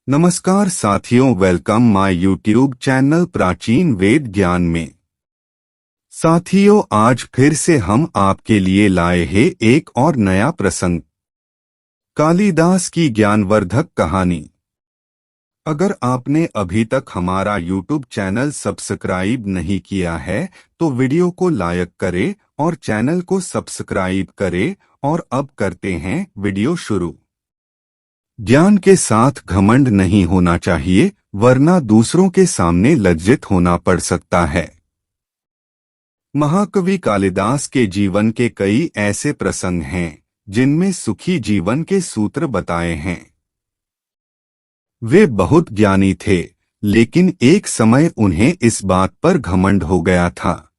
नमस्कार साथियों, welcome my YouTube channel प्राचीन वेद ज्ञान में। साथियों, आज फिर से हम आपके लिए लाए हैं एक और नया प्रसंग, कालिदास की ज्ञानवर्धक कहानी। अगर आपने अभी तक हमारा यूट्यूब चैनल सब्सक्राइब नहीं किया है तो वीडियो को लाइक करें और चैनल को सब्सक्राइब करें। और अब करते हैं वीडियो शुरू। ज्ञान के साथ घमंड नहीं होना चाहिए, वरना दूसरों के सामने लज्जित होना पड़ सकता है। महाकवि कालिदास के जीवन के कई ऐसे प्रसंग हैं जिनमें सुखी जीवन के सूत्र बताए हैं। वे बहुत ज्ञानी थे, लेकिन एक समय उन्हें इस बात पर घमंड हो गया था।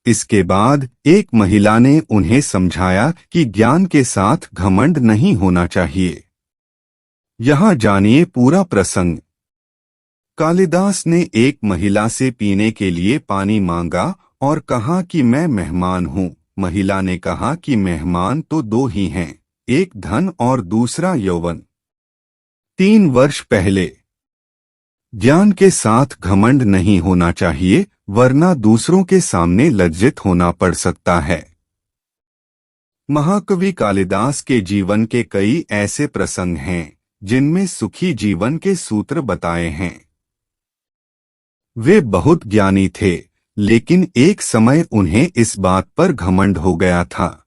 इसके बाद एक महिला ने उन्हें समझाया कि ज्ञान के साथ घमंड नहीं होना चाहिए। यहाँ जानिए पूरा प्रसंग। कालिदास ने एक महिला से पीने के लिए पानी मांगा और कहा कि मैं मेहमान हूँ। महिला ने कहा कि मेहमान तो दो ही हैं, एक धन और दूसरा यौवन। 3 वर्ष पहले। ज्ञान के साथ घमंड नहीं होना चाहिए, वरना दूसरों के सामने लज्जित होना पड़ सकता है। महाकवि कालिदास के जीवन के कई ऐसे प्रसंग हैं जिनमें सुखी जीवन के सूत्र बताए हैं। वे बहुत ज्ञानी थे, लेकिन एक समय उन्हें इस बात पर घमंड हो गया था।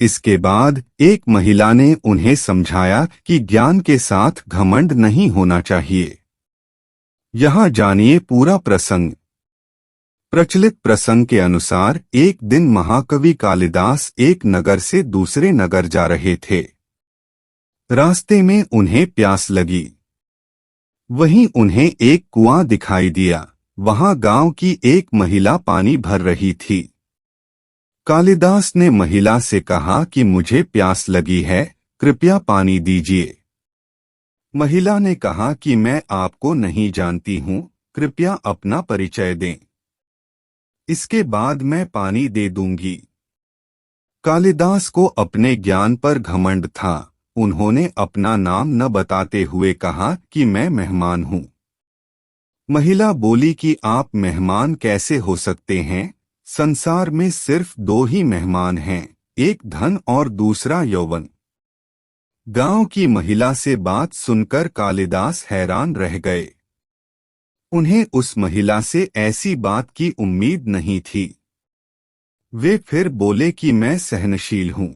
इसके बाद एक महिला ने उन्हें समझाया कि ज्ञान के साथ घमंड नहीं होना चाहिए। यहाँ जानिए पूरा प्रसंग। प्रचलित प्रसंग के अनुसार एक दिन महाकवि कालिदास एक नगर से दूसरे नगर जा रहे थे। रास्ते में उन्हें प्यास लगी। वहीं उन्हें एक कुआं दिखाई दिया। वहां गांव की एक महिला पानी भर रही थी। कालिदास ने महिला से कहा कि मुझे प्यास लगी है, कृपया पानी दीजिए। महिला ने कहा कि मैं आपको नहीं जानती हूं, कृपया अपना परिचय दें। इसके बाद मैं पानी दे दूंगी। कालिदास को अपने ज्ञान पर घमंड था। उन्होंने अपना नाम न बताते हुए कहा कि मैं मेहमान हूँ। महिला बोली कि आप मेहमान कैसे हो सकते हैं? संसार में सिर्फ 2 ही मेहमान हैं, एक धन और दूसरा यौवन। गांव की महिला से बात सुनकर कालिदास हैरान रह गए। उन्हें उस महिला से ऐसी बात की उम्मीद नहीं थी। वे फिर बोले कि मैं सहनशील हूँ।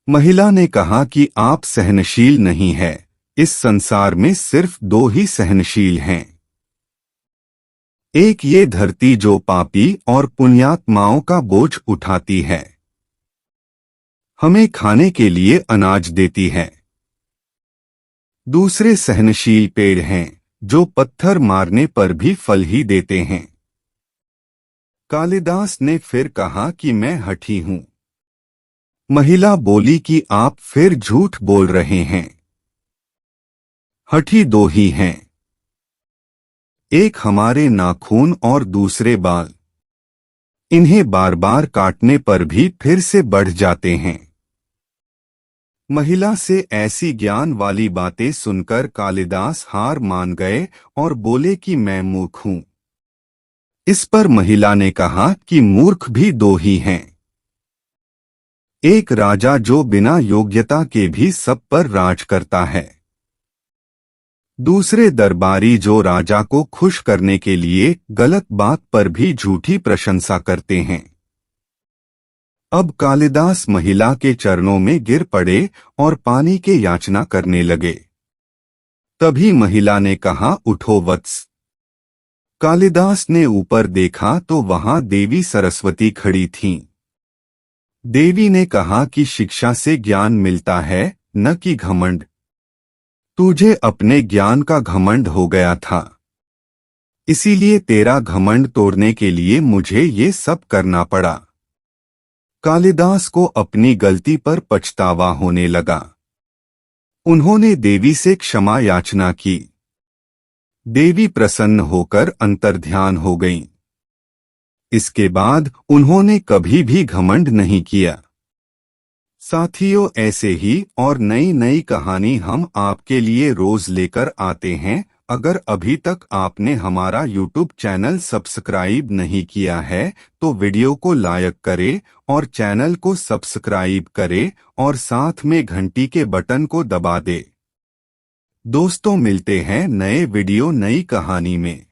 महिला ने कहा कि आप सहनशील नहीं है, इस संसार में सिर्फ 2 ही सहनशील हैं। एक ये धरती जो पापी और पुण्यात्माओं का बोझ उठाती है, हमें खाने के लिए अनाज देती है। दूसरे सहनशील पेड़ हैं जो पत्थर मारने पर भी फल ही देते हैं। कालिदास ने फिर कहा कि मैं हठी हूँ। महिला बोली कि आप फिर झूठ बोल रहे हैं। हठी 2 ही हैं, एक हमारे नाखून और दूसरे बाल। इन्हें बार बार काटने पर भी फिर से बढ़ जाते हैं। महिला से ऐसी ज्ञान वाली बातें सुनकर कालिदास हार मान गए और बोले कि मैं मूर्ख हूं। इस पर महिला ने कहा कि मूर्ख भी 2 ही हैं, एक राजा जो बिना योग्यता के भी सब पर राज करता है, दूसरे दरबारी जो राजा को खुश करने के लिए गलत बात पर भी झूठी प्रशंसा करते हैं। अब कालिदास महिला के चरणों में गिर पड़े और पानी के याचना करने लगे। तभी महिला ने कहा, उठो वत्स। कालिदास ने ऊपर देखा तो वहां देवी सरस्वती खड़ी थीं। देवी ने कहा कि शिक्षा से ज्ञान मिलता है, न कि घमंड। तुझे अपने ज्ञान का घमंड हो गया था, इसीलिए तेरा घमंड तोड़ने के लिए मुझे ये सब करना पड़ा। कालिदास को अपनी गलती पर पछतावा होने लगा। उन्होंने देवी से क्षमा याचना की। देवी प्रसन्न होकर अंतर्ध्यान हो गईं। इसके बाद उन्होंने कभी भी घमंड नहीं किया। साथियों, ऐसे ही और नई नई कहानी हम आपके लिए रोज लेकर आते हैं। अगर अभी तक आपने हमारा YouTube चैनल सब्सक्राइब नहीं किया है तो वीडियो को लाइक करें और चैनल को सब्सक्राइब करें और साथ में घंटी के बटन को दबा दें। दोस्तों, मिलते हैं नए वीडियो नई कहानी में।